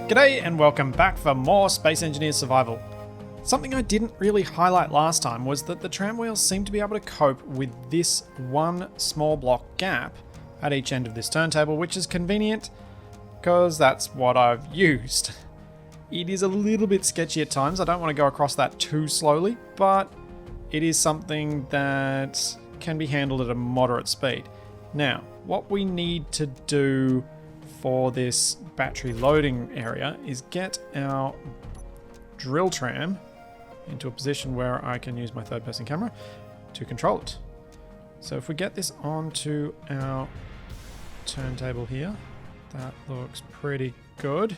G'day and welcome back for more Space Engineers Survival. Something I didn't really highlight last time was that the tram wheels seem to be able to cope with this one small block gap at each end of this turntable, which is convenient because that's what I've used. It is a little bit sketchy at times, I don't want to go across that too slowly, but it is something that can be handled at a moderate speed. Now, what we need to do for this battery loading area is get our drill tram into a position where I can use my third-person camera to control it. So if we get this onto our turntable here, that looks pretty good.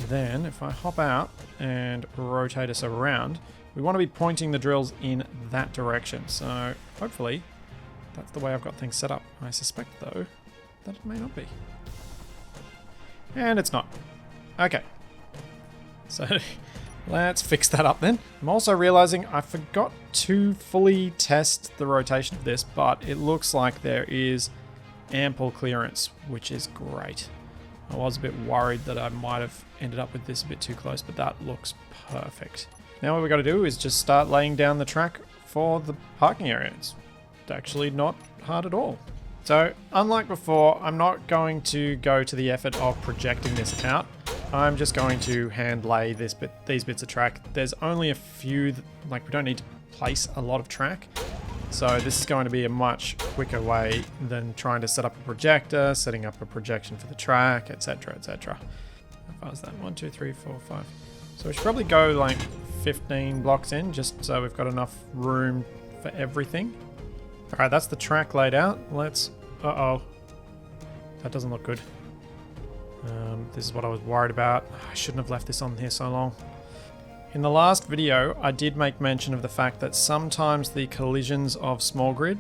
Then if I hop out and rotate us around, we want to be pointing the drills in that direction. So hopefully that's the way I've got things set up. I suspect though that it may not be. And it's not. Okay. So let's fix that up then. I'm also realizing I forgot to fully test the rotation of this, but it looks like there is ample clearance, which is great. I was a bit worried that I might have ended up with this a bit too close, but that looks perfect. Now what we've got to do is just start laying down the track for the parking area. It's actually not hard at all. So, unlike before, I'm not going to go to the effort of projecting this out. I'm just going to hand lay these bits of track. There's only a few, we don't need to place a lot of track. So this is going to be a much quicker way than trying to set up a projector, setting up a projection for the track, etc, etc. How far is that? 1, 2, 3, 4, 5. So we should probably go like 15 blocks in, just so we've got enough room for everything. Alright, that's the track laid out. Let's... Uh-oh. That doesn't look good. This is what I was worried about. I shouldn't have left this on here so long. In the last video, I did make mention of the fact that sometimes the collisions of small grid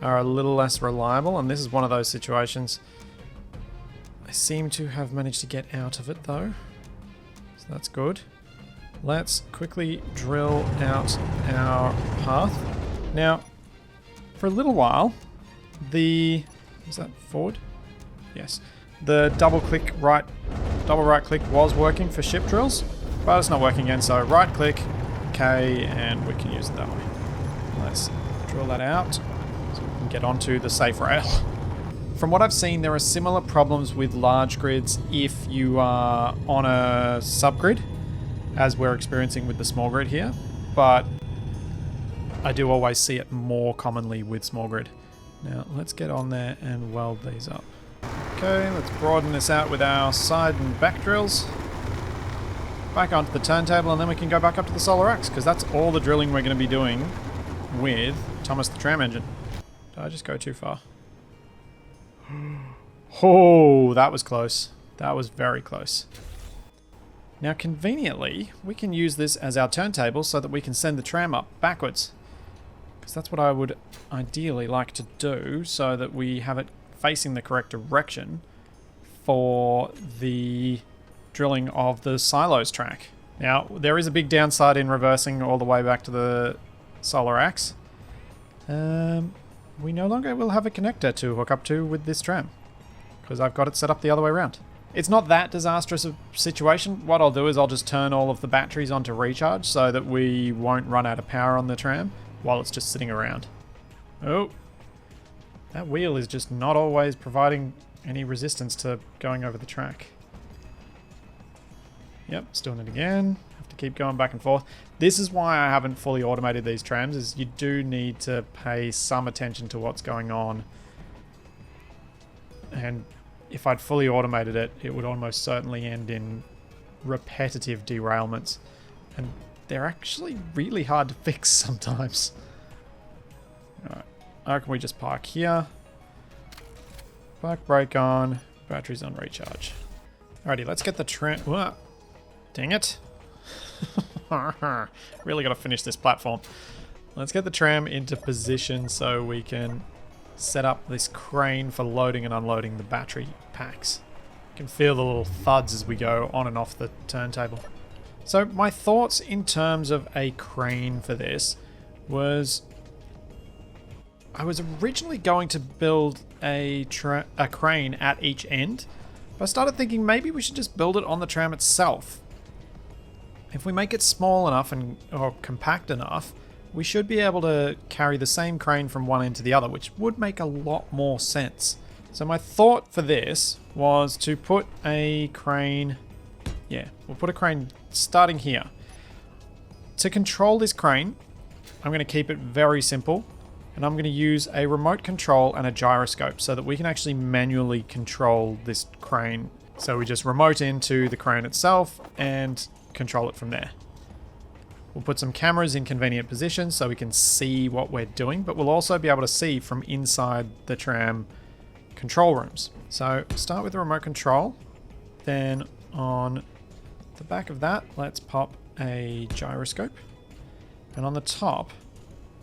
are a little less reliable, and this is one of those situations. I seem to have managed to get out of it though, so that's good. Let's quickly drill out our path. Now, for a little while, is that forward? Yes. The double right click was working for ship drills, but it's not working again, so right click, K, and we can use it that way. Let's drill that out so we can get onto the safe rail. From what I've seen, there are similar problems with large grids if you are on a subgrid, as we're experiencing with the small grid here, but I do always see it more commonly with small grid. Now let's get on there and weld these up. Okay, let's broaden this out with our side and back drills. Back onto the turntable, and then we can go back up to the solar axe, because that's all the drilling we're going to be doing with Thomas the Tram Engine. Did I just go too far? Oh, that was close. That was very close. Now conveniently, we can use this as our turntable so that we can send the tram up backwards. Because that's what I would ideally like to do, so that we have it facing the correct direction for the drilling of the silos track. Now, there is a big downside in reversing all the way back to the solar axe. We no longer will have a connector to hook up to with this tram, because I've got it set up the other way around. It's not that disastrous a situation. What I'll do is I'll just turn all of the batteries onto recharge so that we won't run out of power on the tram while it's just sitting around. Oh, that wheel is just not always providing any resistance to going over the track. Yep, still doing it again. Have to keep going back and forth. This is why I haven't fully automated these trams, is you do need to pay some attention to what's going on. And if I'd fully automated it, it would almost certainly end in repetitive derailments. And they're actually really hard to fix sometimes. Alright, how can we just park here? Park brake on, batteries on recharge. Alrighty, let's get the tram... Whoa. Dang it. Really got to finish this platform. Let's get the tram into position so we can set up this crane for loading and unloading the battery packs. You can feel the little thuds as we go on and off the turntable. So my thoughts in terms of a crane for this was I was originally going to build a crane at each end, But I started thinking maybe we should just build it on the tram itself. If we make it small enough or compact enough, we should be able to carry the same crane from one end to the other, which would make a lot more sense. So my thought for this was to put a crane... Yeah, we'll put a crane starting here. To control this crane, I'm going to keep it very simple. And I'm going to use a remote control and a gyroscope so that we can actually manually control this crane. So we just remote into the crane itself and control it from there. We'll put some cameras in convenient positions so we can see what we're doing, but we'll also be able to see from inside the tram control rooms. So start with the remote control. Then on the back of that, let's pop a gyroscope. And on the top,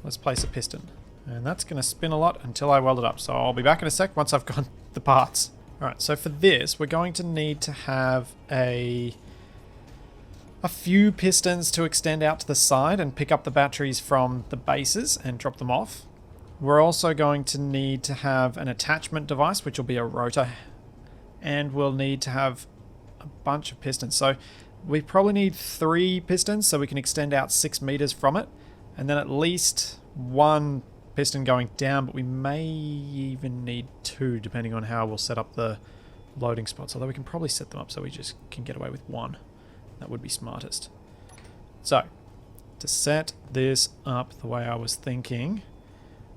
let's place a piston. And that's going to spin a lot until I weld it up. So I'll be back in a sec once I've got the parts. Alright, so for this, we're going to need to have a few pistons to extend out to the side and pick up the batteries from the bases and drop them off. We're also going to need to have an attachment device, which will be a rotor. And we'll need to have a bunch of pistons. So we probably need 3 pistons so we can extend out 6 meters from it. And then at least 1 piston going down, but we may even need 2 depending on how we'll set up the loading spots. Although we can probably set them up so we just can get away with 1. That would be smartest. So, to set this up the way I was thinking,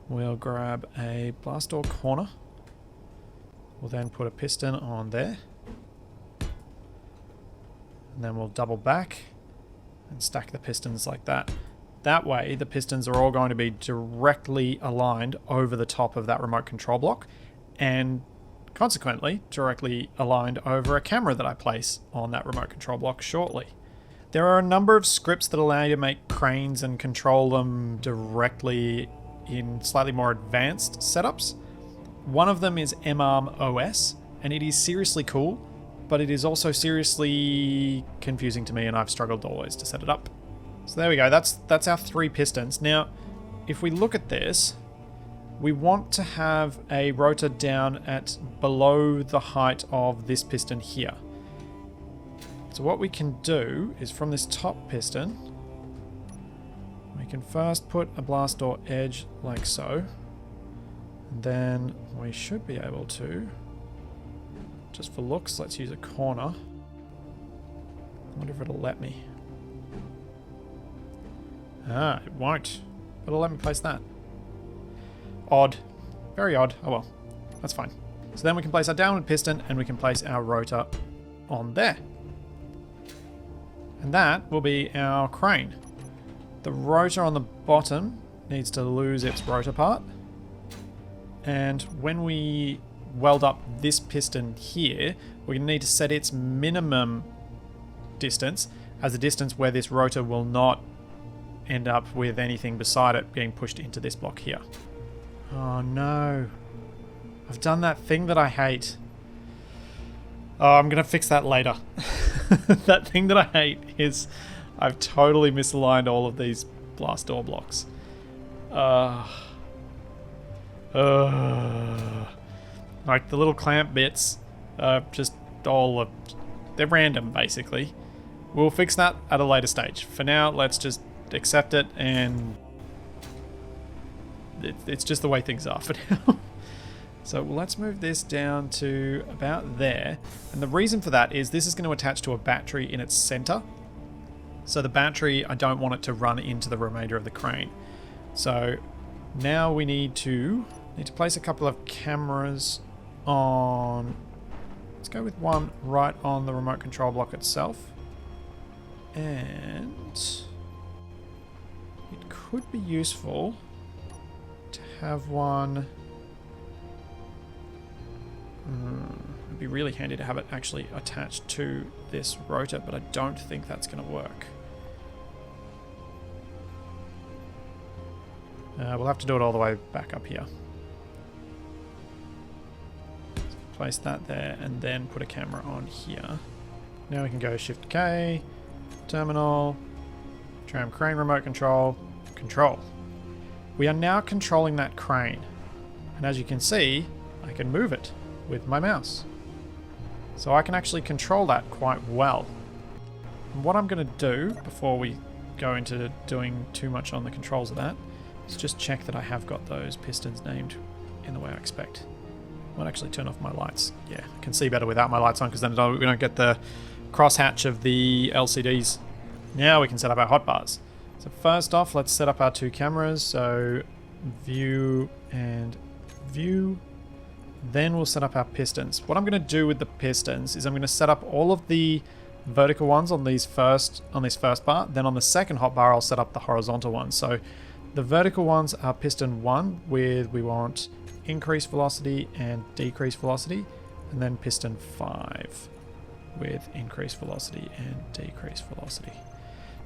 we'll grab a blast door corner. We'll then put a piston on there. And then we'll double back and stack the pistons like that. That way, the pistons are all going to be directly aligned over the top of that remote control block, and consequently, directly aligned over a camera that I place on that remote control block shortly. There are a number of scripts that allow you to make cranes and control them directly in slightly more advanced setups. One of them is MARM OS, and it is seriously cool, but it is also seriously confusing to me, and I've struggled always to set it up. So there we go, that's our 3 pistons. Now, if we look at this, we want to have a rotor down at below the height of this piston here. So what we can do is from this top piston, we can first put a blast door edge like so. And then we should be able to, just for looks, let's use a corner. I wonder if it'll let me. Ah, it won't. But it'll let me place that. Odd. Very odd. Oh well. That's fine. So then we can place our downward piston and we can place our rotor on there. And that will be our crane. The rotor on the bottom needs to lose its rotor part. And when we weld up this piston here, we're going to need to set its minimum distance as the distance where this rotor will not end up with anything beside it being pushed into this block here. Oh no. I've done that thing that I hate. Oh, I'm going to fix that later. That thing that I hate is I've totally misaligned all of these blast door blocks. Like the little clamp bits just all they're random basically. We'll fix that at a later stage. For now, let's just accept it, and it's just the way things are for now. So let's move this down to about there. And the reason for that is this is going to attach to a battery in its center. So the battery, I don't want it to run into the remainder of the crane. So now we need to place a couple of cameras on. Let's go with one right on the remote control block itself. And it could be useful to have one. It'd be really handy to have it actually attached to this rotor, but I don't think that's going to work. We'll have to do it all the way back up here. So place that there and then put a camera on here. Now we can go Shift K, terminal, tram crane remote control, control. We are now controlling that crane. And as you can see, I can move it with my mouse. So I can actually control that quite well. And what I'm going to do before we go into doing too much on the controls of that is just check that I have got those pistons named in the way I expect. I might actually turn off my lights. Yeah, I can see better without my lights on because then we don't get the crosshatch of the LCDs. Now we can set up our hotbars. So first off, let's set up our two cameras. So view and view. Then we'll set up our pistons. What I'm going to do with the pistons is I'm going to set up all of the vertical ones on this first bar. Then on the second hotbar, I'll set up the horizontal ones. So the vertical ones are piston 1 with, we want increased velocity and decreased velocity. And then piston 5 with increased velocity and decreased velocity.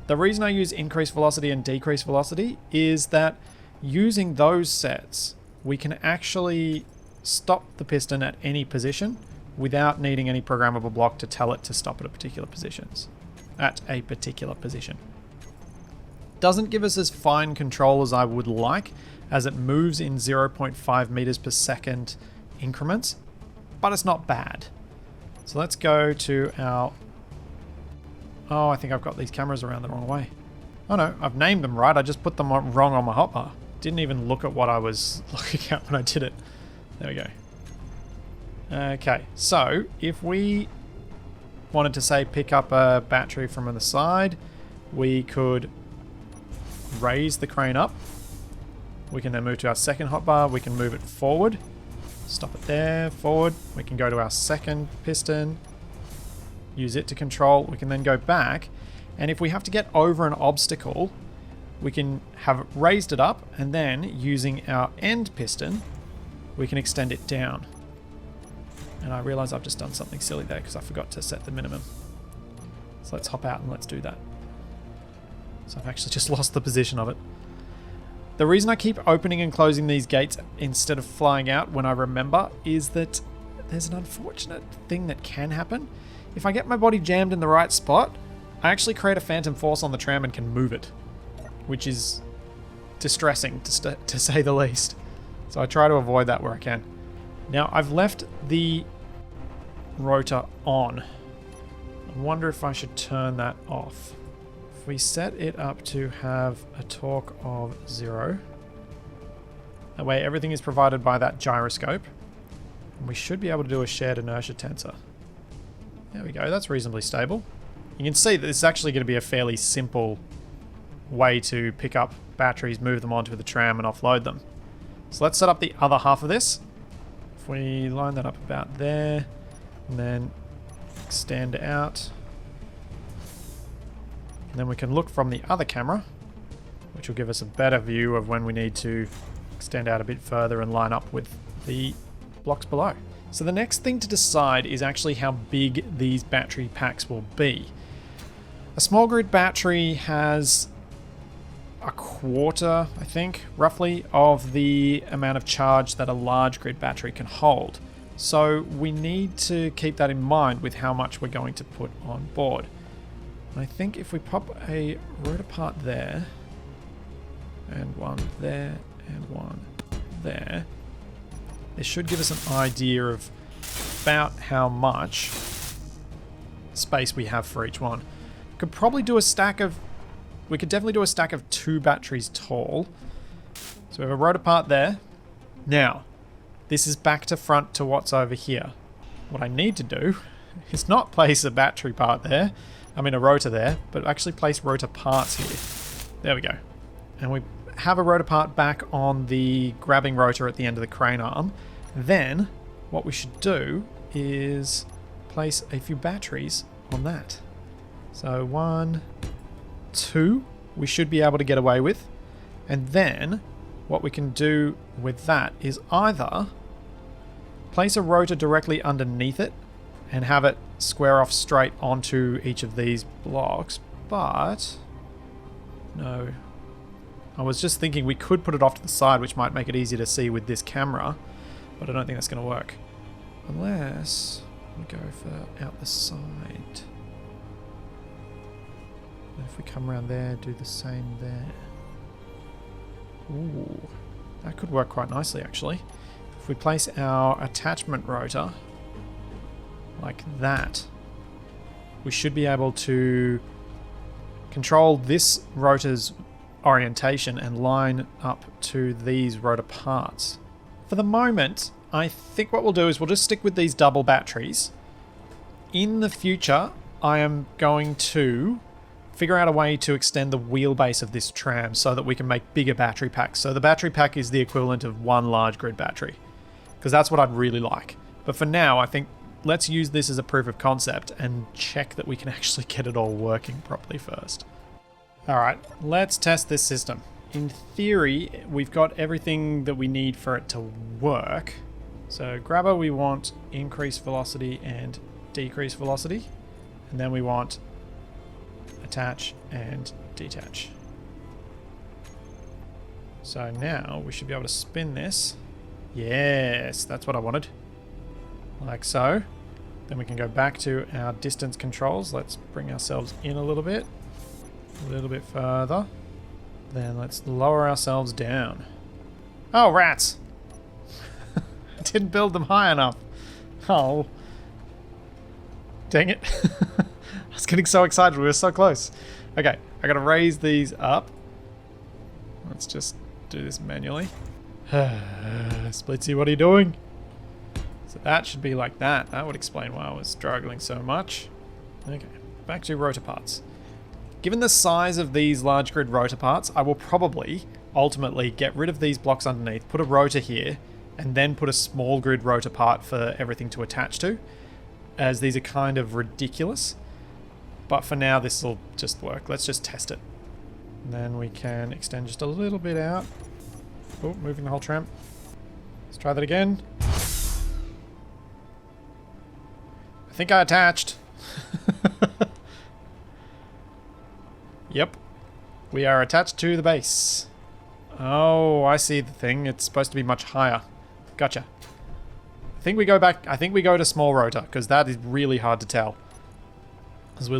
The reason I use increased velocity and decreased velocity is that using those sets, we can actually stop the piston at any position without needing any programmable block to tell it to stop at a particular position. Doesn't give us as fine control as I would like, as it moves in 0.5 meters per second increments, but it's not bad. So let's go to our... Oh, I think I've got these cameras around the wrong way. Oh no, I've named them right, I just put them wrong on my hotbar. Didn't even look at what I was looking at when I did it. There we go. Okay, so if we wanted to say pick up a battery from the side, we could raise the crane up. We can then move to our second hotbar, we can move it forward, stop it there, forward. We can go to our second piston, use it to control. We can then go back, and if we have to get over an obstacle, we can have raised it up, and then using our end piston, we can extend it down. And I realize I've just done something silly there because I forgot to set the minimum. So let's hop out and let's do that. So I've actually just lost the position of it. The reason I keep opening and closing these gates instead of flying out when I remember is that there's an unfortunate thing that can happen. If I get my body jammed in the right spot, I actually create a phantom force on the tram and can move it, which is distressing to say the least. So I try to avoid that where I can. Now I've left the rotor on. I wonder if I should turn that off. If we set it up to have a torque of 0, that way everything is provided by that gyroscope, and we should be able to do a shared inertia tensor. There we go, that's reasonably stable. You can see that this is actually going to be a fairly simple way to pick up batteries, move them onto the tram and offload them. So let's set up the other half of this. If we line that up about there, and then extend out, and then we can look from the other camera, which will give us a better view of when we need to extend out a bit further and line up with the blocks below. So the next thing to decide is actually how big these battery packs will be. A small grid battery has a quarter, I think, roughly, of the amount of charge that a large grid battery can hold. So we need to keep that in mind with how much we're going to put on board. And I think if we pop a rotor part there, and one there, and one there, this should give us an idea of about how much space we have for each one. Could probably do a stack of... We could definitely do a stack of 2 batteries tall. So we have a rotor part there. Now, this is back to front to what's over here. What I need to do is not place a battery part there, I mean a rotor there, but actually place rotor parts here. There we go. And we have a rotor part back on the grabbing rotor at the end of the crane arm. Then, what we should do is place a few batteries on that. So 1, 2, we should be able to get away with. And then, what we can do with that is either place a rotor directly underneath it and have it square off straight onto each of these blocks, but no. I was just thinking we could put it off to the side, which might make it easier to see with this camera, but I don't think that's going to work. Unless we go for out the side. And if we come around there, do the same there. Ooh, that could work quite nicely actually. If we place our attachment rotor like that, we should be able to control this rotor's orientation and line up to these rotor parts. For the moment, I think what we'll do is we'll just stick with these double batteries. In the future, I am going to figure out a way to extend the wheelbase of this tram so that we can make bigger battery packs. So the battery pack is the equivalent of one large grid battery, because that's what I'd really like. But for now, I think let's use this as a proof of concept and check that we can actually get it all working properly first. Alright, let's test this system. In theory, we've got everything that we need for it to work. So grabber, we want increased velocity and decreased velocity. And then we want attach and detach. So now we should be able to spin this. Yes, that's what I wanted. Like so. Then we can go back to our distance controls. Let's bring ourselves in a little bit further. Then let's lower ourselves down. Oh, rats! Didn't build them high enough. Oh. Dang it. I was getting so excited. We were so close. Okay, I gotta raise these up. Let's just do this manually. Splitsie, what are you doing? So that should be like that. That would explain why I was struggling so much. Okay, back to rotor parts. Given the size of these large grid rotor parts, I will probably ultimately get rid of these blocks underneath, put a rotor here, and then put a small grid rotor part for everything to attach to, as these are kind of ridiculous. But for now, this will just work. Let's just test it. And then we can extend just a little bit out. Oh, moving the whole tram. Let's try that again. I think I attached. Yep. We are attached to the base. Oh, I see the thing. It's supposed to be much higher. Gotcha. I think we go back. I think we go to small rotor, because that is really hard to tell. As we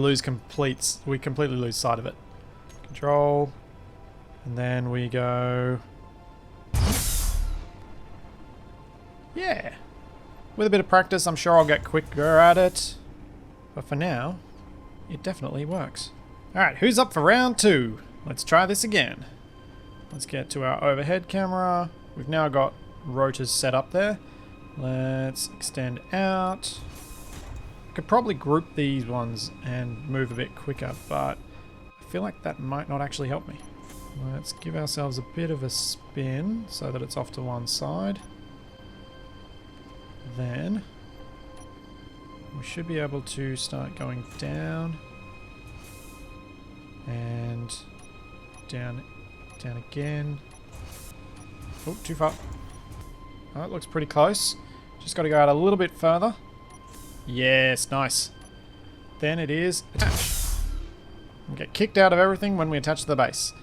completely lose sight of it. Control. And then we go... Yeah. With a bit of practice, I'm sure I'll get quicker at it. But for now, it definitely works. Alright, who's up for round 2? Let's try this again. Let's get to our overhead camera. We've now got rotors set up there. Let's extend out. Could probably group these ones and move a bit quicker, but I feel like that might not actually help me. Let's give ourselves a bit of a spin so that it's off to one side. Then we should be able to start going down and down again. Oh, too far. Oh, it looks pretty close. Just got to go out a little bit further. Yes, nice. Then it is attach. We get kicked out of everything when we attach to the base.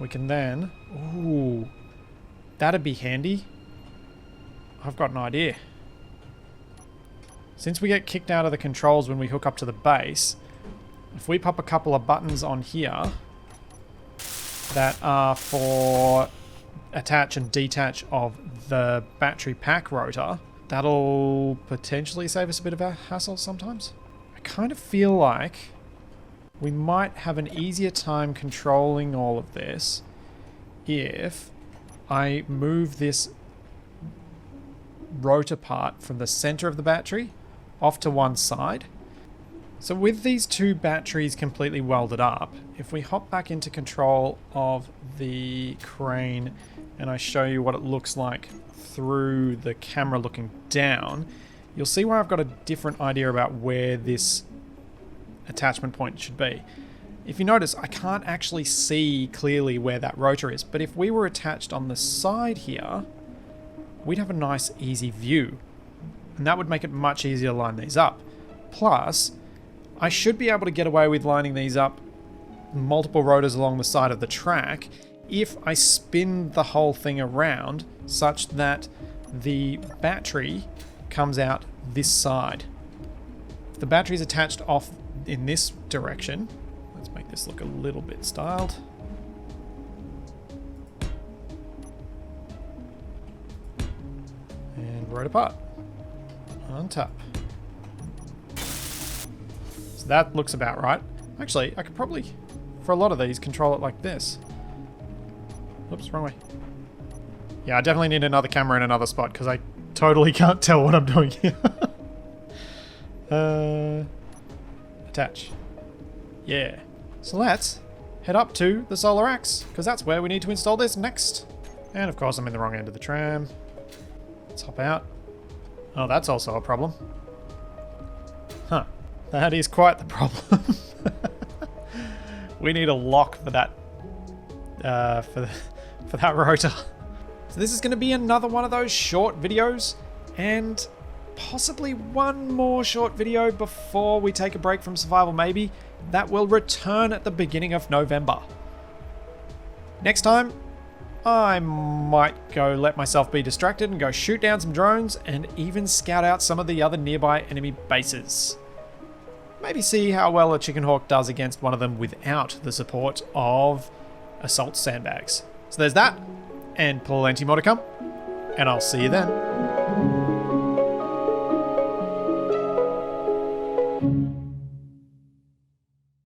We can then... Ooh. That'd be handy. I've got an idea. Since we get kicked out of the controls when we hook up to the base, if we pop a couple of buttons on here that are for attach and detach of the battery pack rotor, that'll potentially save us a bit of a hassle sometimes. I kind of feel like we might have an easier time controlling all of this if I move this rotor part from the center of the battery off to one side. So with these two batteries completely welded up, if we hop back into control of the crane and I show you what it looks like through the camera looking down, you'll see where I've got a different idea about where this attachment point should be. If you notice, I can't actually see clearly where that rotor is, but if we were attached on the side here, we'd have a nice easy view, and that would make it much easier to line these up. Plus, I should be able to get away with lining these up multiple rotors along the side of the track if I spin the whole thing around such that the battery comes out this side. If the battery's attached off in this direction, let's make this look a little bit styled. And rotor part. On top. So that looks about right. Actually, I could probably, for a lot of these, control it like this. Oops, wrong way. Yeah, I definitely need another camera in another spot because I totally can't tell what I'm doing here. Attach. Yeah. So let's head up to the solar axe because that's where we need to install this next. And of course I'm in the wrong end of the tram. Let's hop out. Oh, that's also a problem. Huh. That is quite the problem. We need a lock for that for that rotor. So this is going to be another one of those short videos and possibly one more short video before we take a break from survival maybe that will return at the beginning of November. Next time I might go let myself be distracted and go shoot down some drones and even scout out some of the other nearby enemy bases. Maybe see how well a chicken hawk does against one of them without the support of assault sandbags. So there's that, and plenty more to come, and I'll see you then.